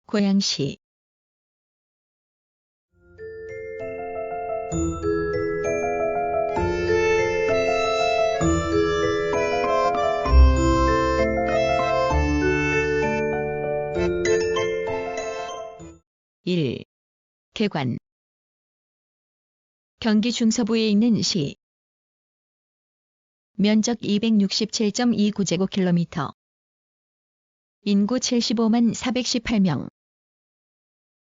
고양시 일. 개관 경기 중서부에 있는 시. 면적 267.29제곱킬로미터. 인구 75만 418명.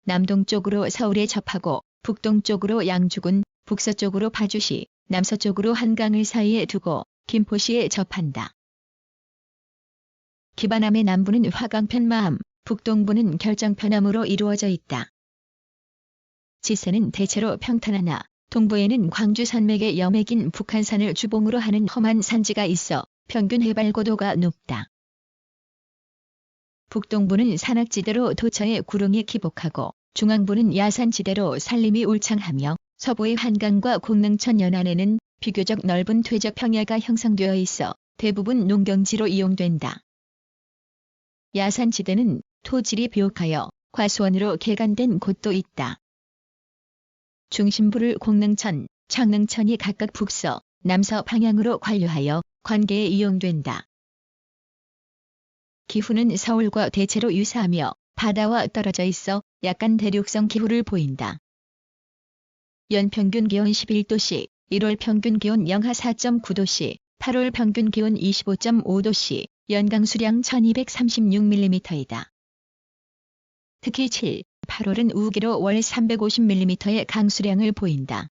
남동쪽으로 서울에 접하고 북동쪽으로 양주군, 북서쪽으로 파주시, 남서쪽으로 한강을 사이에 두고 김포시에 접한다. 기반함의 남부는 화강편 마암, 북동부는 결정편암으로 이루어져 있다. 지세는 대체로 평탄하나 동부에는 광주 산맥의 여맥인 북한산을 주봉으로 하는 험한 산지가 있어 평균 해발 고도가 높다. 북동부는 산악지대로 도처의 구릉이 기복하고 중앙부는 야산지대로 산림이 울창하며 서부의 한강과 공릉천 연안에는 비교적 넓은 퇴적 평야가 형성되어 있어 대부분 농경지로 이용된다. 야산지대는 토질이 비옥하여 과수원으로 개간된 곳도 있다. 중심부를 공릉천, 창릉천이 각각 북서, 남서 방향으로 관류하여 관계에 이용된다. 기후는 서울과 대체로 유사하며 바다와 떨어져 있어 약간 대륙성 기후를 보인다. 연평균 기온 11도씨, 1월 평균 기온 영하 4.9도씨, 8월 평균 기온 25.5도씨, 연강수량 1236mm이다. 특히 7, 8월은 우기로 월 350mm의 강수량을 보인다.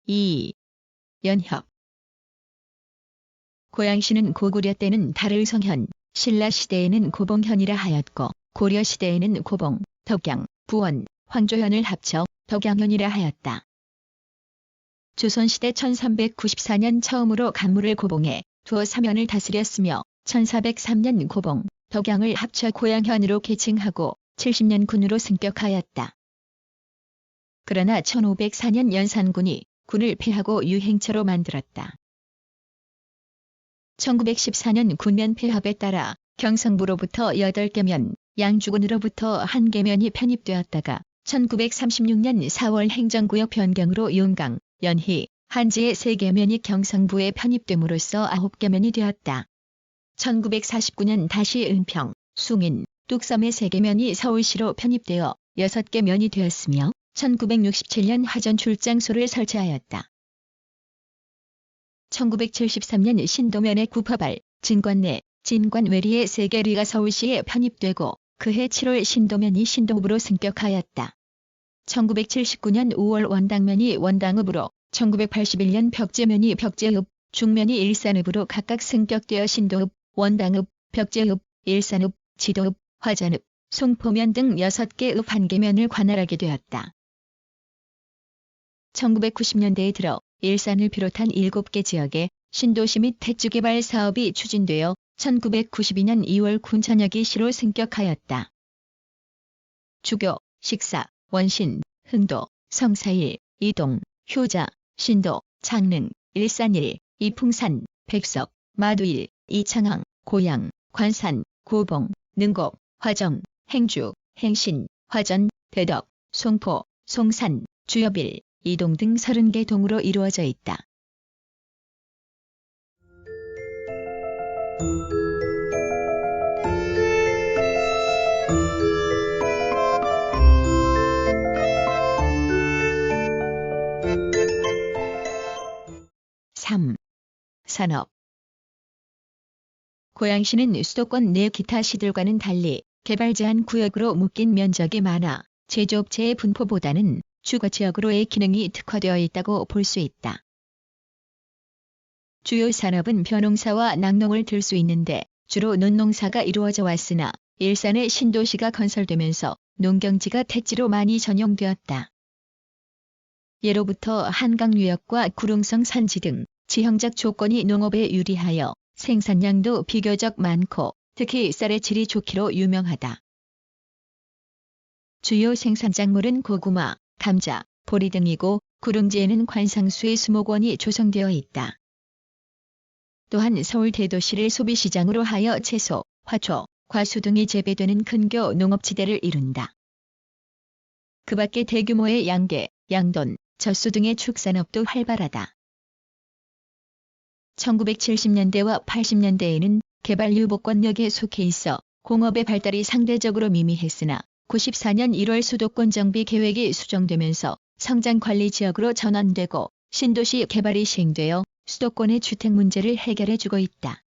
이. 연협 고양시는 고구려 때는 달을 성현, 신라시대에는 고봉현이라 하였고 고려시대에는 고봉, 덕양, 부원, 황조현을 합쳐 덕양현이라 하였다. 조선시대 1394년 처음으로 간무를 고봉에 두어 사면을 다스렸으며 1403년 고봉, 덕양을 합쳐 고양현으로 계칭하고 70년 군으로 승격하였다. 그러나 1504년 연산군이 군을 폐하고 유행처로 만들었다. 1914년 군면 폐합에 따라 경성부로부터 8개면, 양주군으로부터 1개면이 편입되었다가 1936년 4월 행정구역 변경으로 용강, 연희, 한지의 3개면이 경성부에 편입됨으로써 9개면이 되었다. 1949년 다시 은평, 숭인, 뚝섬의 3개면이 서울시로 편입되어 6개면이 되었으며 1967년 화전 출장소를 설치하였다. 1973년 신도면의 구파발, 진관내, 진관외리의 3개리가 서울시에 편입되고 그해 7월 신도면이 신도읍으로 승격하였다. 1979년 5월 원당면이 원당읍으로, 1981년 벽제면이 벽제읍, 중면이 일산읍으로 각각 승격되어 신도읍, 원당읍, 벽제읍, 일산읍, 지도읍, 화전읍, 송포면 등 6개 읍 1개면을 관할하게 되었다. 1990년대에 들어 일산을 비롯한 7개 지역에 신도시 및 택지개발 사업이 추진되어 1992년 2월 군천역이 시로 승격하였다. 주교, 식사, 원신, 흥도, 성사일, 이동, 효자, 신도, 창릉, 일산일, 이풍산, 백석, 마두일, 이창항, 고양, 관산, 고봉, 능곡, 화정, 행주, 행신, 화전, 대덕, 송포, 송산, 주엽일, 이동 등 30개 동으로 이루어져 있다. 산업 고양시는 수도권 내 기타 시들과는 달리 개발 제한 구역으로 묶인 면적이 많아 제조업체의 분포보다는 주거지역으로의 기능이 특화되어 있다고 볼 수 있다. 주요 산업은 벼농사와 낙농을 들 수 있는데 주로 논농사가 이루어져 왔으나 일산의 신도시가 건설되면서 농경지가 택지로 많이 전용되었다. 예로부터 한강 유역과 구릉성 산지 등 지형적 조건이 농업에 유리하여 생산량도 비교적 많고 특히 쌀의 질이 좋기로 유명하다. 주요 생산작물은 고구마, 감자, 보리 등이고 구릉지에는 관상수의 수목원이 조성되어 있다. 또한 서울 대도시를 소비시장으로 하여 채소, 화초, 과수 등이 재배되는 근교 농업지대를 이룬다. 그 밖에 대규모의 양계, 양돈, 젖소 등의 축산업도 활발하다. 1970년대와 80년대에는 개발유복권역에 속해 있어 공업의 발달이 상대적으로 미미했으나 94년 1월 수도권 정비 계획이 수정되면서 성장관리지역으로 전환되고 신도시 개발이 시행되어 수도권의 주택 문제를 해결해주고 있다.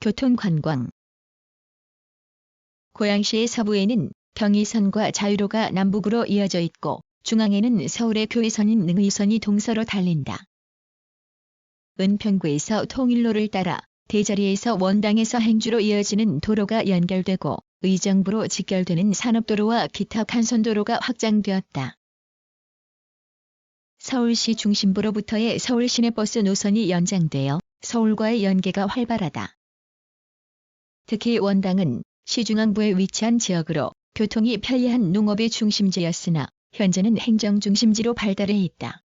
교통관광. 고양시의 서부에는 경의선과 자유로가 남북으로 이어져 있고 중앙에는 서울의 교의선인 능의선이 동서로 달린다. 은평구에서 통일로를 따라 대자리에서 원당에서 행주로 이어지는 도로가 연결되고 의정부로 직결되는 산업도로와 기타 간선도로가 확장되었다. 서울시 중심부로부터의 서울 시내버스 노선이 연장되어 서울과의 연계가 활발하다. 특히 원당은 시중앙부에 위치한 지역으로 교통이 편리한 농업의 중심지였으나 현재는 행정중심지로 발달해 있다.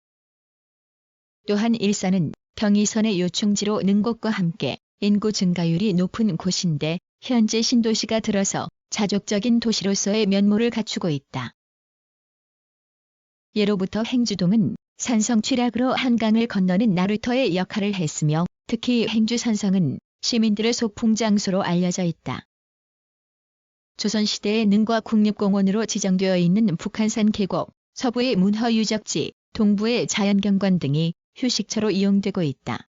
또한 일산은 경의선의 요충지로 능곡과 함께 인구 증가율이 높은 곳인데 현재 신도시가 들어서 자족적인 도시로서의 면모를 갖추고 있다. 예로부터 행주동은 산성 취락으로 한강을 건너는 나루터의 역할을 했으며 특히 행주산성은 시민들의 소풍 장소로 알려져 있다. 조선시대의 능과 국립공원으로 지정되어 있는 북한산 계곡, 서부의 문화유적지, 동부의 자연경관 등이 휴식처로 이용되고 있다.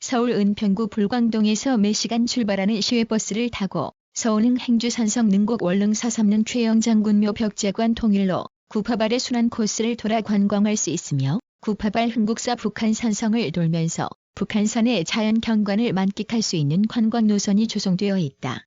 서울 은평구 불광동에서 매 시간 출발하는 시외버스를 타고 서운흥 행주산성 능곡 월릉 서삼릉 최영장군묘 벽제관 통일로 구파발의 순환 코스를 돌아 관광할 수 있으며 구파발 흥국사 북한산성을 돌면서 북한산의 자연 경관을 만끽할 수 있는 관광 노선이 조성되어 있다.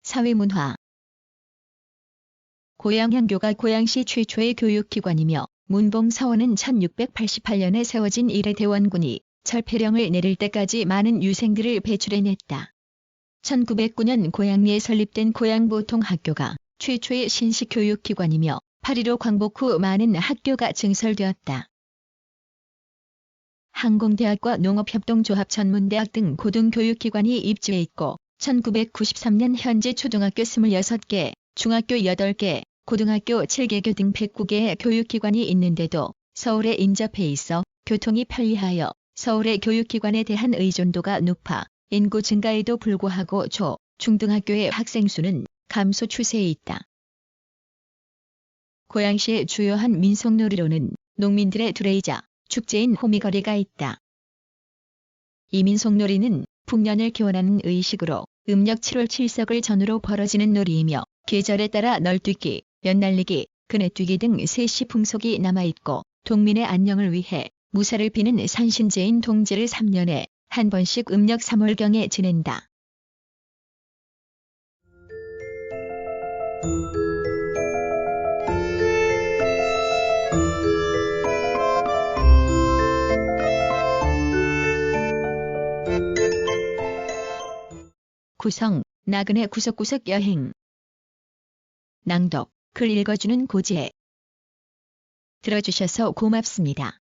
사회문화. 고양향교가 고양시 최초의 교육기관이며 문봉서원은 1688년에 세워진 이래 대원군이 철폐령을 내릴 때까지 많은 유생들을 배출해냈다. 1909년 고양리에 설립된 고양보통학교가 최초의 신식교육기관이며 8.15 광복 후 많은 학교가 증설되었다. 항공대학과 농업협동조합 전문대학 등 고등교육기관이 입주해 있고 1993년 현재 초등학교 26개, 중학교 8개, 고등학교 7개교 등 109개의 교육기관이 있는데도 서울에 인접해 있어 교통이 편리하여 서울의 교육기관에 대한 의존도가 높아 인구 증가에도 불구하고 초, 중등학교의 학생 수는 감소 추세에 있다. 고양시의 주요한 민속놀이로는 농민들의 두레이자, 축제인 호미거리가 있다. 이 민속놀이는 풍년을 기원하는 의식으로 음력 7월 7석을 전후로 벌어지는 놀이이며 계절에 따라 널뛰기, 연날리기, 그네뛰기 등 세시 풍속이 남아있고 동민의 안녕을 위해 무사를 비는 산신제인 동제를 3년에 한 번씩 음력 3월경에 지낸다. 구성, 나그네 구석구석 여행. 낭독, 글 읽어주는 고지혜. 들어주셔서 고맙습니다.